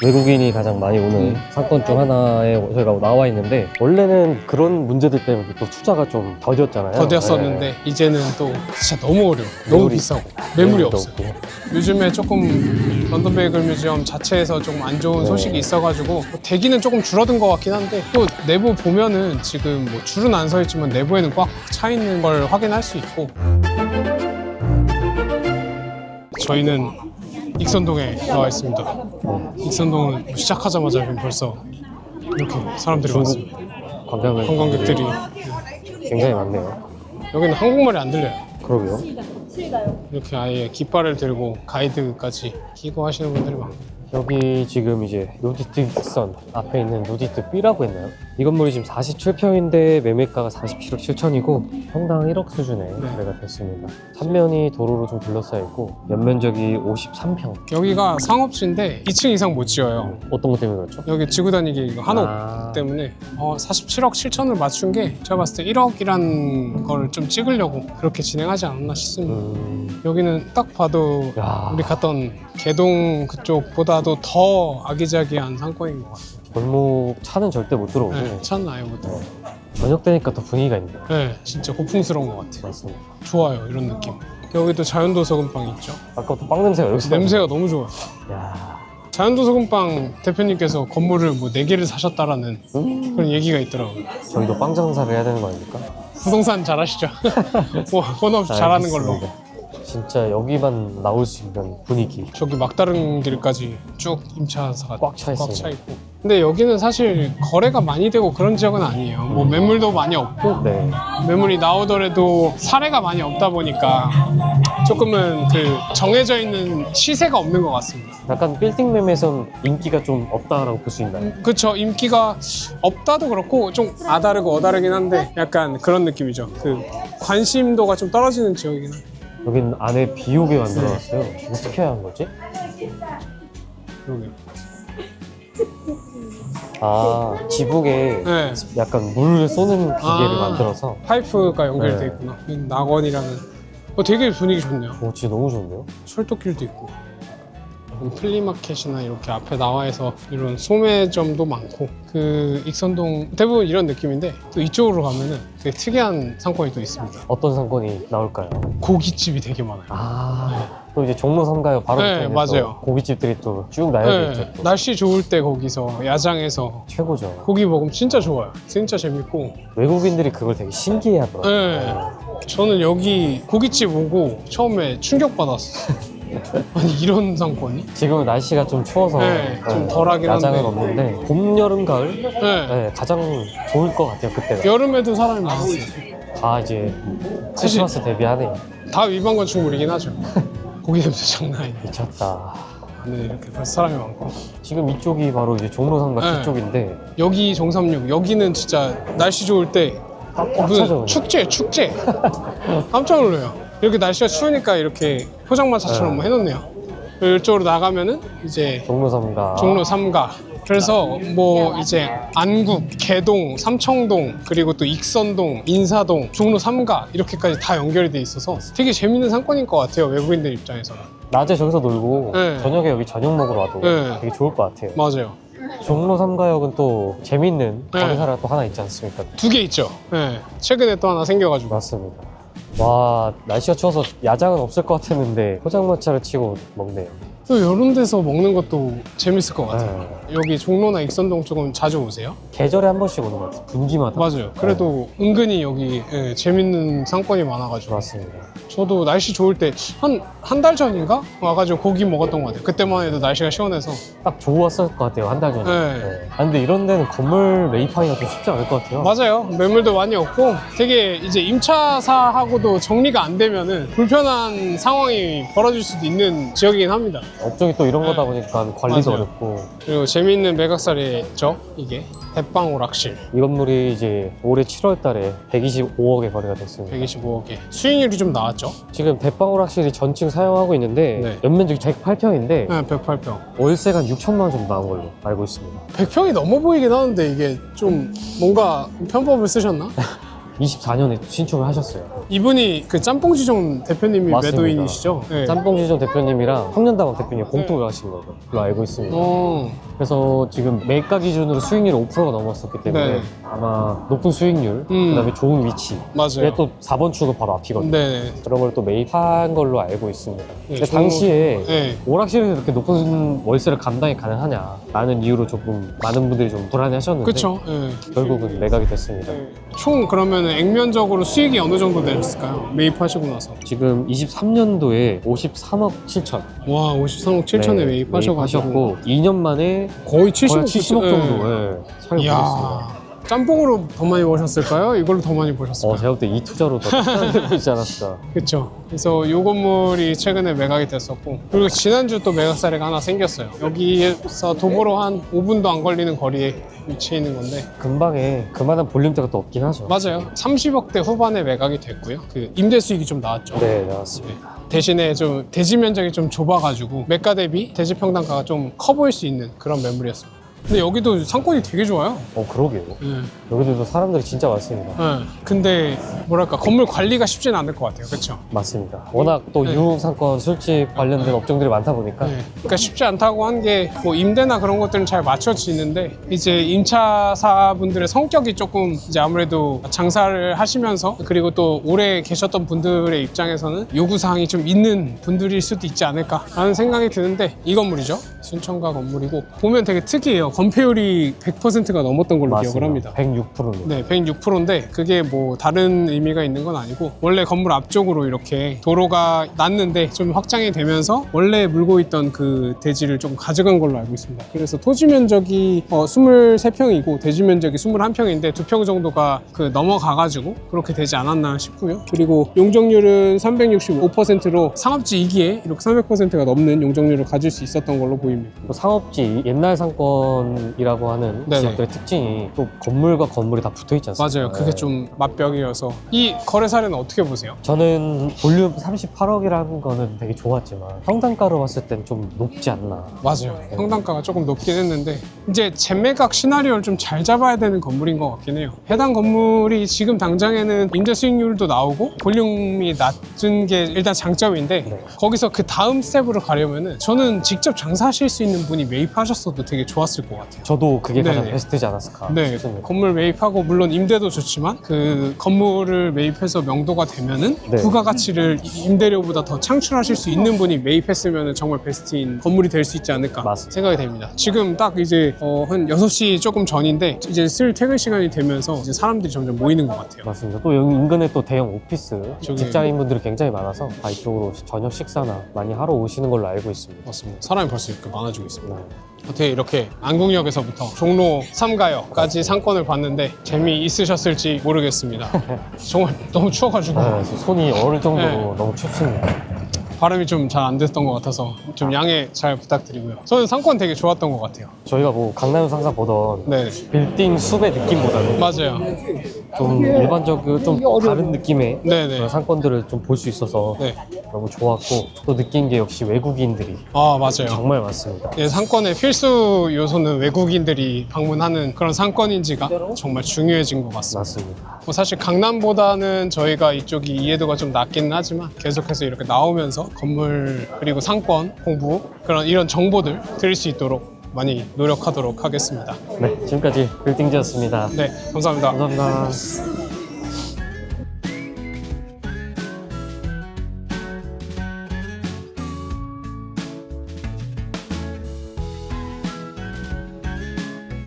외국인이 가장 많이 오는 상권 중 하나에 저희가 나와 있는데, 원래는 그런 문제들 때문에 또 투자가 좀 더뎠잖아요. 더뎠었는데 이제는 또 진짜 너무 어려워. 너무 매물이 비싸고 매물이 매물도 없어요. 없고. 요즘에 조금 런던 베이글 뮤지엄 자체에서 좀 안 좋은 소식이 있어가지고 뭐 대기는 조금 줄어든 것 같긴 한데, 또 내부 보면은 지금 뭐 줄은 안 서 있지만 내부에는 꽉 차 있는 걸 확인할 수 있고. 저희는 익선동에 나와 있습니다. 익선동은 시작하자마자 지금 벌써 이렇게 사람들이 많습니다. 관광객들이. 굉장히 많네요. 여기는 한국말이 안 들려요. 그러게요. 이렇게 아예 깃발을 들고 가이드까지 끼고 하시는 분들이 많고. 여기 지금 이제 노디트 익선 앞에 있는 노디트 B라고 했나요? 이 건물이 지금 47평인데 매매가가 47억 7천이고 평당 1억 수준의 매매가 됐습니다. 삼면이 도로로 좀 둘러싸여 있고 연면적이 53평. 여기가 상업지인데 2층 이상 못 지어요. 어떤 것 때문에 그렇죠? 여기 지구 다니기 이거 한옥 아. 때문에 47억 7천을 맞춘 게 제가 봤을 때 1억이란 걸 좀 찍으려고 그렇게 진행하지 않았나 싶습니다. 여기는 딱 봐도 야. 우리 갔던 개동 그쪽보다도 더 아기자기한 상권인 것 같아요. 골목 차는 절대 못 들어오고 네, 차는 아예 못 들어요. 저녁 되니까 더 분위기가 있네요. 네, 진짜 고풍스러운 것 같아요. 맞습니다. 좋아요, 이런 느낌. 여기도 자연도 소금빵 있죠. 아까부터 빵 냄새가 여기서 냄새가 너무 좋아요. 야. 자연도 소금빵 대표님께서 건물을 뭐 4개를 사셨다라는 그런 얘기가 있더라고요. 저희도 빵 장사를 해야 되는 거 아닙니까? 부동산 잘하시죠? 뭐 본업 잘하는 걸로. 알겠습니다. 진짜 여기만 나올 수 있는 분위기. 저기 막다른 길까지 쭉 임차사가 꽉 차 있습니다. 있고. 근데 여기는 사실 거래가 많이 되고 그런 지역은 아니에요. 뭐 매물도 많이 없고 네. 매물이 나오더라도 사례가 많이 없다 보니까 조금은 그 정해져 있는 시세가 없는 것 같습니다. 약간 빌딩 매매에선 인기가 좀 없다라고 볼 수 있나요? 그쵸, 인기가 없다도 그렇고 좀 아다르고 어다르긴 한데 약간 그런 느낌이죠. 그 관심도가 좀 떨어지는 지역이긴 해요. 여긴 안에 비 오게 만들어놨어요. 어떻게 해야 하는 거지? 여기. 아, 지붕에 네. 약간 물을 쏘는 기계를 아. 만들어서. 파이프가 연결돼 네. 있구나. 낙원이라는. 되게 분위기 좋네요. 오, 진짜 너무 좋은데요? 철도길도 있고. 플리마켓이나 이렇게 앞에 나와서 이런 소매점도 많고, 그 익선동 대부분 이런 느낌인데 또 이쪽으로 가면은 되게 특이한 상권이 또 있습니다. 어떤 상권이 나올까요? 고깃집이 되게 많아요. 또 이제 종로 3가요 바로 네, 밑에 맞아요. 고깃집들이 또 쭉 나열돼 있죠. 또. 날씨 좋을 때 거기서 야장에서 최고죠. 고기 먹으면 진짜 좋아요. 진짜 재밌고. 외국인들이 그걸 되게 신기해 하더라고요. 네. 저는 여기 고깃집 오고 처음에 충격받았어요. 아니 이런 상권이? 지금은 날씨가 좀 추워서 네, 좀 덜하긴 야장은 한데. 없는데 봄, 여름, 가을 네. 네, 가장 좋을 것 같아요 그때가. 여름에도 사람이 많았어요. 다 이제 크리스마스 대비하네. 다 위반 건축물이긴 하죠. 고기 냄새 장난 아니에요. 미쳤다. 네, 이렇게 벌써 사람이 많고. 지금 이쪽이 바로 이제 종로 3가 네. 뒤쪽인데 여기 정삼육, 여기는 진짜 날씨 좋을 때 꽉 차죠. 무슨 축제. 깜짝 놀라요. 이렇게 날씨가 추우니까 이렇게 포장마차처럼 네. 뭐 해놓네요. 그리고 이쪽으로 나가면은 이제 종로 3가 종로 3가. 그래서 뭐 이제 안국, 개동, 삼청동, 그리고 또 익선동, 인사동, 종로 3가 이렇게까지 다 연결이 돼 있어서 되게 재밌는 상권인 것 같아요, 외국인들 입장에서는. 낮에 저기서 놀고 네. 저녁에 여기 저녁 먹으러 와도 네. 되게 좋을 것 같아요. 맞아요. 종로 3가역은 또 재밌는 네. 거래사가 또 하나 있지 않습니까? 2개 있죠. 네. 최근에 또 하나 생겨가지고. 맞습니다. 와, 날씨가 추워서 야장은 없을 것 같았는데 포장마차를 치고 먹네요. 또 이런 데서 먹는 것도 재밌을 것 같아요. 네. 여기 종로나 익선동 쪽은 자주 오세요? 계절에 한 번씩 오는 것 같아요. 분기마다. 맞아요. 그래도 은근히 여기 재밌는 상권이 많아가지고. 맞습니다. 저도 날씨 좋을 때 한 달 전인가 와가지고 고기 먹었던 것 같아요. 그때만 해도 날씨가 시원해서. 딱 좋았을 것 같아요. 한 달 전에. 네. 아, 근데 이런 데는 건물 매입하기가 좀 쉽지 않을 것 같아요. 맞아요. 매물도 많이 없고 되게 이제 임차사하고도 정리가 안 되면은 불편한 상황이 벌어질 수도 있는 지역이긴 합니다. 업종이 또 이런 네. 거다 보니까 관리도 맞아요. 어렵고. 그리고 재미있는 매각살이죠, 이게. 대빵 오락실. 이 건물이 이제 올해 7월 달에 125억에 거래가 됐습니다. 125억에. 수익률이 좀 나왔죠? 지금 대빵 오락실이 전층 사용하고 있는데 네. 연면적이 108평인데 네, 108평. 월세가 한 6천만 원 정도 나온 걸로 알고 있습니다. 100평이 넘어 보이긴 하는데 이게 좀 뭔가 편법을 쓰셨나? 24년에 신청을 하셨어요. 이분이 그 짬뽕지종 대표님이 맞습니다. 매도인이시죠? 네. 짬뽕지종 대표님이랑 청년다방 대표님 공통으로 하신 걸로 알고 있습니다. 그래서 지금 매가 기준으로 수익률이 5%가 넘었었기 때문에 네. 아마 높은 수익률, 그다음에 좋은 위치. 맞아요. 또 4번 출구 바로 앞이거든요. 네. 그런 걸 또 매입한 걸로 알고 있습니다. 네, 근데 당시에 네. 오락실에서 이렇게 높은 월세를 감당이 가능하냐라는 이유로 조금 많은 분들이 좀 불안해하셨는데 그쵸. 네. 결국은 매각이 됐습니다. 총 그러면 액면적으로 수익이 어느 정도 되셨을까요? 매입하시고 나서. 지금 23년도에 53억 7천. 와, 53억 7천에 매입하셔가지고. 매입하셨고 2년 만에 거의 70억, 거의 70억 정도의 차익을 이야. 보셨습니다. 짬뽕으로 더 많이 버셨을까요? 이걸로 더 많이 버셨을까요? 제가 볼 때 이 투자로 더 되고 있지 않았을까. 그렇죠. 그래서 이 건물이 최근에 매각이 됐었고, 그리고 지난주 또 매각 사례가 하나 생겼어요. 여기에서 도보로 한 5분도 안 걸리는 거리에 위치해 있는 건데, 근방에 그만한 볼륨대가 또 없긴 하죠. 맞아요. 30억대 후반에 매각이 됐고요. 그 임대 수익이 좀 나왔죠. 네, 나왔습니다. 대신에 좀 대지 면적이 좀 좁아가지고 매가 대비 대지 평당가가 좀 커 보일 수 있는 그런 매물이었습니다. 근데 여기도 상권이 되게 좋아요. 그러게요. 네. 여기도 사람들이 진짜 많습니다. 네. 근데 뭐랄까 건물 관리가 쉽지는 않을 것 같아요. 그렇죠? 맞습니다. 워낙 또 네. 유흥상권, 술집 관련된 업종들이 많다 보니까 네. 그러니까 쉽지 않다고 한 게 뭐 임대나 그런 것들은 잘 맞춰지는데 이제 임차사분들의 성격이 조금 이제 아무래도 장사를 하시면서 그리고 또 오래 계셨던 분들의 입장에서는 요구사항이 좀 있는 분들일 수도 있지 않을까라는 생각이 드는데 이 건물이죠. 순천가 건물이고 보면 되게 특이해요. 건폐율이 100%가 넘었던 걸로 기억을 합니다. 106%입니다. 네, 106%인데 그게 뭐 다른 의미가 있는 건 아니고 원래 건물 앞쪽으로 이렇게 도로가 났는데 좀 확장이 되면서 원래 물고 있던 그 대지를 좀 가져간 걸로 알고 있습니다. 그래서 토지 면적이 23평이고 대지 면적이 21평인데 2평 정도가 그 넘어가가지고 그렇게 되지 않았나 싶고요. 그리고 용적률은 365%로 상업지 2기에 이렇게 300%가 넘는 용적률을 가질 수 있었던 걸로 보입니다. 또 상업지 옛날 상권이라고 하는 네네. 지역들의 특징이 또 건물과 건물이 다 붙어 있지 않습니까? 맞아요. 그게 좀 맞벽이어서 이 거래 사례는 어떻게 보세요? 저는 볼륨 38억이라는 거는 되게 좋았지만 평당가로 봤을 땐 좀 높지 않나. 맞아요. 평당가가 조금 높긴 했는데 이제 재매각 시나리오를 좀 잘 잡아야 되는 건물인 것 같긴 해요. 해당 건물이 지금 당장에는 임대 수익률도 나오고 볼륨이 낮은 게 일단 장점인데 네. 거기서 그 다음 스텝으로 가려면은 저는 직접 장사하실 수 있는 분이 매입하셨어도 되게 좋았을 것 같아요. 저도 그게 가장 네네. 베스트지 않았을까 네, 싶습니다. 건물 매입하고 물론 임대도 좋지만 그 건물을 매입해서 명도가 되면은 네. 부가가치를 임대료보다 더 창출하실 수 있는 분이 매입했으면 정말 베스트인 건물이 될 수 있지 않을까 맞습니다. 생각이 됩니다. 지금 딱 이제 한 6시 조금 전인데 이제 슬 퇴근 시간이 되면서 이제 사람들이 점점 모이는 것 같아요. 맞습니다. 또 여기 인근에 또 대형 오피스 저기- 직장인분들이 굉장히 많아서 다 이쪽으로 저녁 식사나 많이 하러 오시는 걸로 알고 있습니다. 맞습니다. 사람이 벌써 이렇게 많아지고 있습니다. 네. 어떻게 이렇게 안국역에서부터 종로 3가역까지 상권을 봤는데 재미있으셨을지 모르겠습니다. 정말 너무 추워가지고 네, 손이 얼을 정도로 네. 너무 춥습니다. 발음이 좀 잘 안 됐던 것 같아서 좀 양해 잘 부탁드리고요. 저는 상권 되게 좋았던 것 같아요. 저희가 뭐 강남 상사 보던 네, 빌딩 숲의 느낌보다는 맞아요. 좀 일반적으로 좀 다른 느낌의 네네. 그런 상권들을 좀 볼 수 있어서 네. 너무 좋았고 또 느낀 게 역시 외국인들이 아, 맞아요. 정말 많습니다. 예, 상권의 필수 요소는 외국인들이 방문하는 그런 상권인지가 정말 중요해진 것 같습니다. 맞습니다. 뭐 사실 강남보다는 저희가 이쪽이 이해도가 좀 낮기는 하지만 계속해서 이렇게 나오면서 건물 그리고 상권 공부 그런 이런 정보들 드릴 수 있도록 많이 노력하도록 하겠습니다. 네, 지금까지 빌딩지였습니다. 네, 감사합니다. 감사합니다.